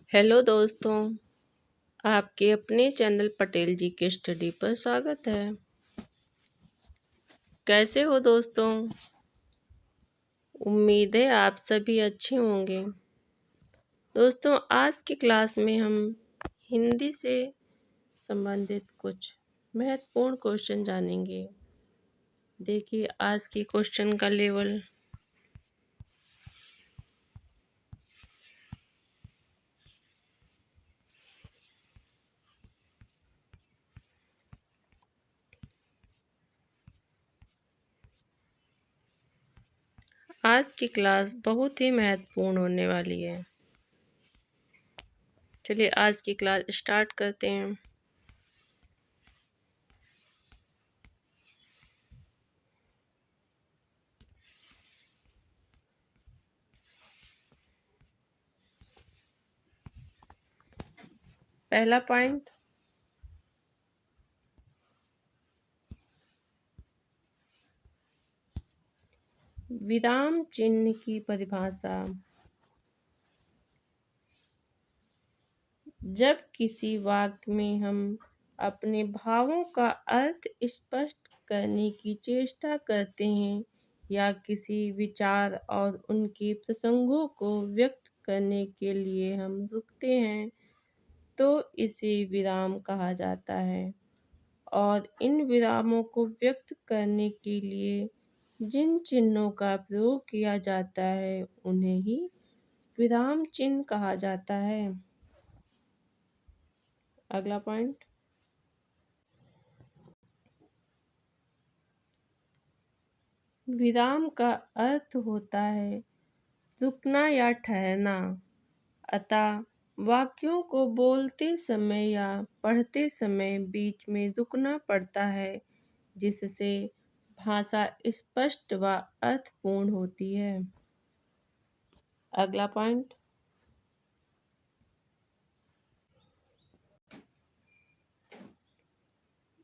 Hello दोस्तों, आपके अपने चैनल पटेल जी के स्टडी पर स्वागत है। कैसे हो दोस्तों? उम्मीद है आप सभी अच्छे होंगे। दोस्तों, आज की क्लास में हम हिंदी से संबंधित कुछ महत्वपूर्ण क्वेश्चन जानेंगे। देखिए आज के क्वेश्चन का लेवल। आज की क्लास बहुत ही महत्वपूर्ण होने वाली है। चलिए आज की क्लास स्टार्ट करते हैं। पहला पॉइंट, विराम चिन्ह की परिभाषा। जब किसी वाक्य में हम अपने भावों का अर्थ स्पष्ट करने की चेष्टा करते हैं या किसी विचार और उनके प्रसंगों को व्यक्त करने के लिए हम रुकते हैं तो इसे विराम कहा जाता है। और इन विरामों को व्यक्त करने के लिए जिन चिन्हों का प्रयोग किया जाता है उन्हें ही विराम चिन्ह कहा जाता है। अगला पॉइंट, विराम का अर्थ होता है रुकना या ठहरना। अतः वाक्यों को बोलते समय या पढ़ते समय बीच में रुकना पड़ता है जिससे भाषा स्पष्ट व अर्थपूर्ण होती है। अगला पॉइंट,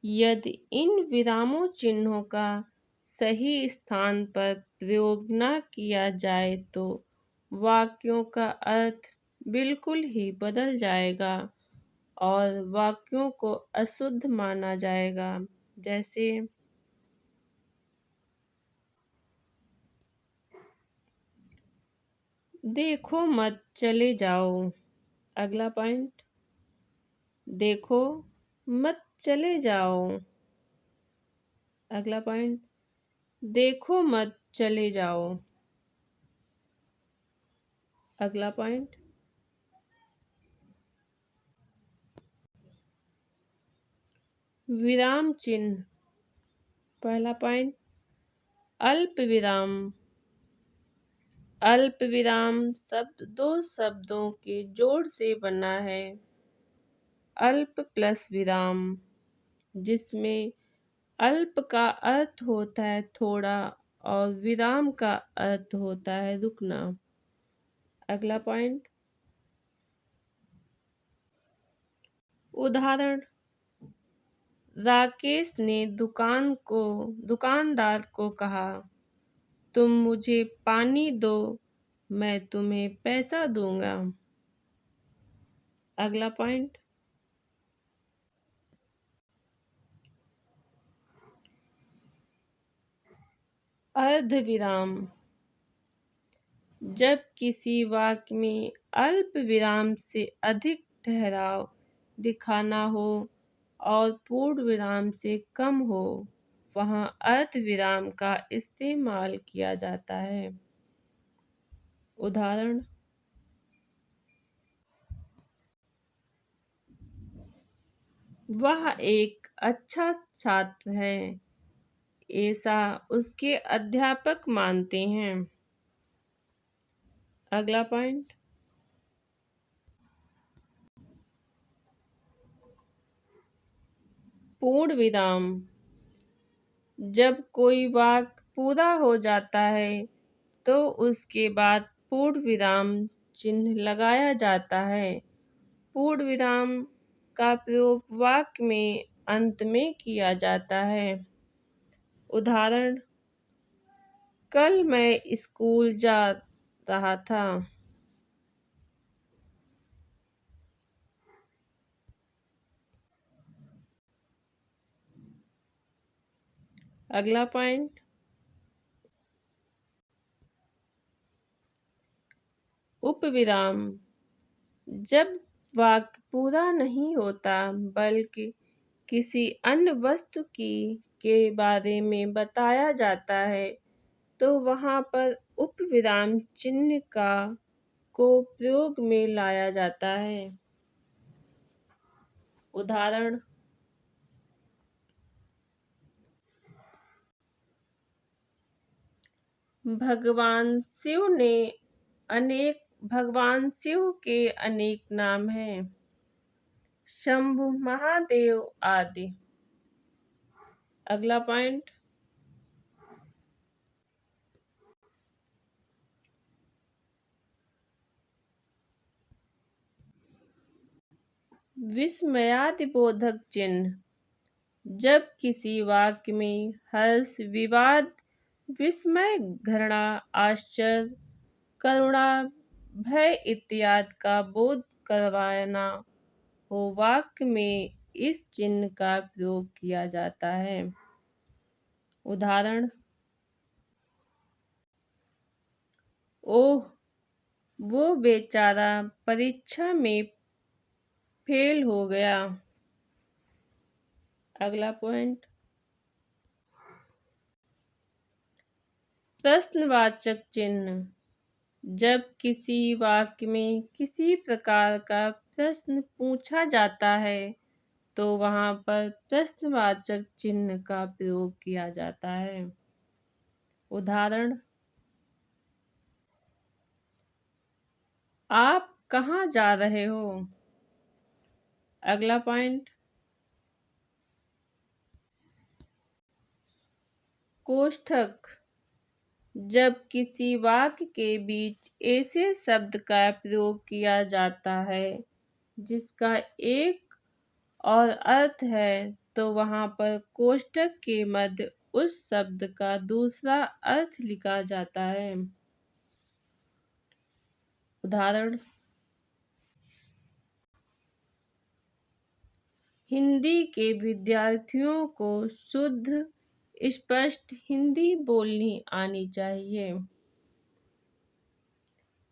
यदि इन विरामों चिन्हों का सही स्थान पर प्रयोग न किया जाए तो वाक्यों का अर्थ बिल्कुल ही बदल जाएगा और वाक्यों को अशुद्ध माना जाएगा। जैसे देखो मत चले जाओ। अगला पॉइंट, देखो मत चले जाओ। अगला पॉइंट, देखो मत चले जाओ। अगला पॉइंट, विराम चिन्ह। पहला पॉइंट, अल्प विराम। अल्प विराम शब्द दो शब्दों के जोड़ से बना है। अल्प प्लस विराम, जिसमें अल्प का अर्थ होता है थोड़ा और विराम का अर्थ होता है रुकना। अगला पॉइंट, उदाहरण। राकेश ने दुकानदार को कहा, तुम मुझे पानी दो, मैं तुम्हें पैसा दूंगा। अगला पॉइंट, अर्ध विराम। जब किसी वाक्य में अल्प विराम से अधिक ठहराव दिखाना हो और पूर्ण विराम से कम हो वहाँ अर्ध विराम का इस्तेमाल किया जाता है। उदाहरण, वह एक अच्छा छात्र है, ऐसा उसके अध्यापक मानते हैं। अगला पॉइंट, पूर्ण विराम। जब कोई वाक्य पूरा हो जाता है तो उसके बाद पूर्ण विराम चिन्ह लगाया जाता है। पूर्ण विराम का प्रयोग वाक्य में अंत में किया जाता है। उदाहरण, कल मैं स्कूल जा रहा था। अगला पॉइंट, उपविराम। जब वाक्य पूरा नहीं होता बल्कि किसी अन्य वस्तु के बारे में बताया जाता है तो वहां पर उपविराम चिन्ह का को प्रयोग में लाया जाता है। उदाहरण, भगवान शिव के अनेक नाम हैं। शंभु, महादेव आदि। अगला पॉइंट, विस्मयादिबोधक चिन्ह। जब किसी वाक्य में हर्ष, विवाद, विस्मय, घृणा, आश्चर्य, करुणा, भय इत्यादि का बोध करवाना हो, वाक्य में इस चिन्ह का प्रयोग किया जाता है। उदाहरण, ओह, वो बेचारा परीक्षा में फेल हो गया। अगला पॉइंट, प्रश्नवाचक चिन्ह। जब किसी वाक्य में किसी प्रकार का प्रश्न पूछा जाता है तो वहां पर प्रश्नवाचक चिन्ह का प्रयोग किया जाता है। उदाहरण, आप कहाँ जा रहे हो? अगला पॉइंट, कोष्ठक। जब किसी वाक्य के बीच ऐसे शब्द का प्रयोग किया जाता है जिसका एक और अर्थ है तो वहां पर कोष्ठक के मध्य उस शब्द का दूसरा अर्थ लिखा जाता है। उदाहरण, हिंदी के विद्यार्थियों को शुद्ध स्पष्ट हिंदी बोलनी आनी चाहिए।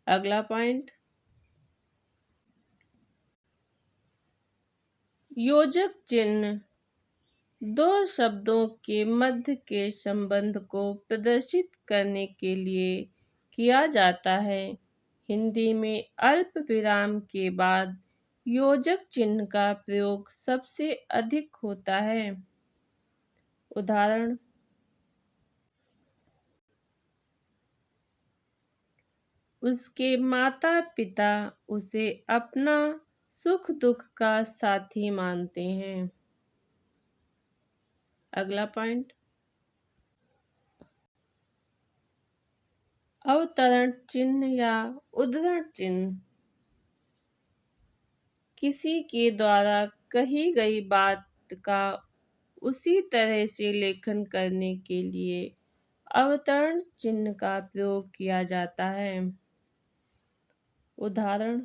अगला पॉइंट, योजक चिन्ह। दो शब्दों के मध्य के संबंध को प्रदर्शित करने के लिए किया जाता है। हिंदी में अल्प विराम के बाद योजक चिन्ह का प्रयोग सबसे अधिक होता है। उदाहरण, उसके माता पिता उसे अपना सुख दुख का साथी मानते हैं। अगला पॉइंट, अवतरण चिन्ह या उद्धरण चिन्ह। किसी के द्वारा कही गई बात का उसी तरह से लेखन करने के लिए अवतरण चिन्ह का प्रयोग किया जाता है। उदाहरण,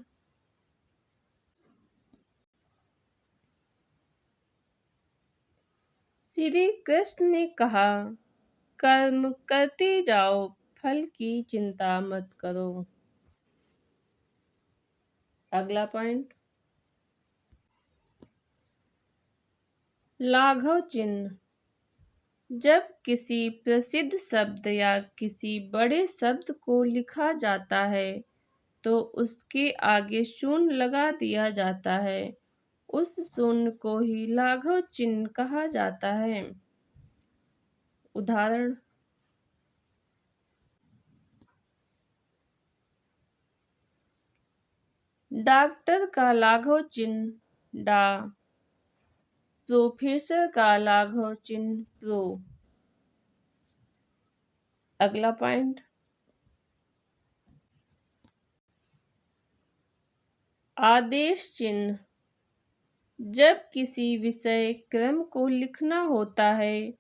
श्री कृष्ण ने कहा, कर्म करते जाओ, फल की चिंता मत करो। अगला पॉइंट, लाघव चिन्ह। जब किसी प्रसिद्ध शब्द या किसी बड़े शब्द को लिखा जाता है तो उसके आगे शून्य लगा दिया जाता है। उस शून्य को ही लाघव चिन्ह कहा जाता है। उदाहरण, डॉक्टर का लाघव चिन्ह डा, प्रोफेसर का लाघव चिन्ह प्रो। अगला पॉइंट, आदेश चिन्ह। जब किसी विषय क्रम को लिखना होता है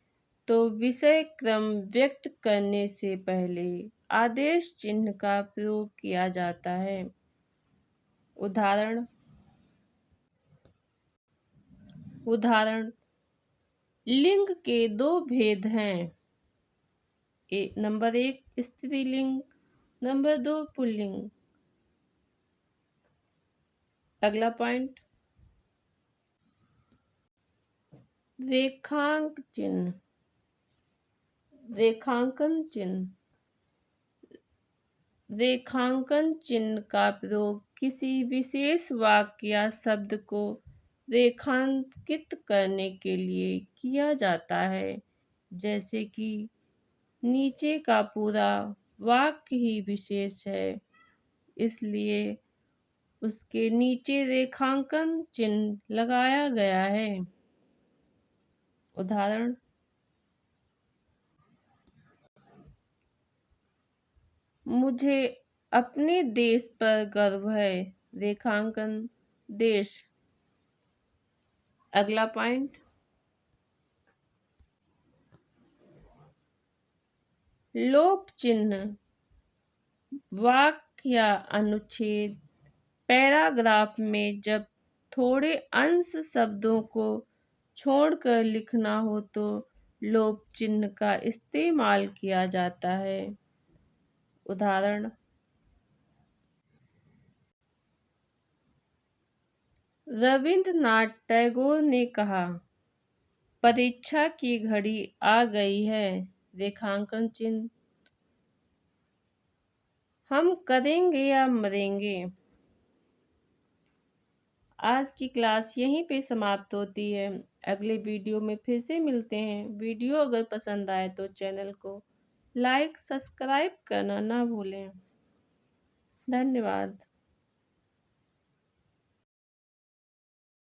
तो विषय क्रम व्यक्त करने से पहले आदेश चिन्ह का प्रयोग किया जाता है। उदाहरण, लिंग के दो भेद हैं। नंबर 1 स्त्रीलिंग, नंबर 2 पुल्लिंग। अगला पॉइंट, रेखांक चिन्ह, रेखांकन चिन्ह। रेखांकन चिन्ह का प्रयोग किसी विशेष वाक्य या शब्द को रेखांकित करने के लिए किया जाता है। जैसे कि नीचे का पूरा वाक्य ही विशेष है, इसलिए उसके नीचे रेखांकन चिन्ह लगाया गया है। उदाहरण, मुझे अपने देश पर गर्व है, रेखांकन देश। अगला पॉइंट, लोप चिन्ह, वाक्य या अनुच्छेद, पैराग्राफ में जब थोड़े अंश शब्दों को छोड़कर लिखना हो तो लोप चिन्ह का इस्तेमाल किया जाता है। उदाहरण, रविंद्रनाथ टैगोर ने कहा, परीक्षा की घड़ी आ गई है, रेखांकन चिन्ह। हम करेंगे या मरेंगे। आज की क्लास यहीं पे समाप्त होती है। अगले वीडियो में फिर से मिलते हैं। वीडियो अगर पसंद आए तो चैनल को लाइक सब्सक्राइब करना ना भूलें। धन्यवाद।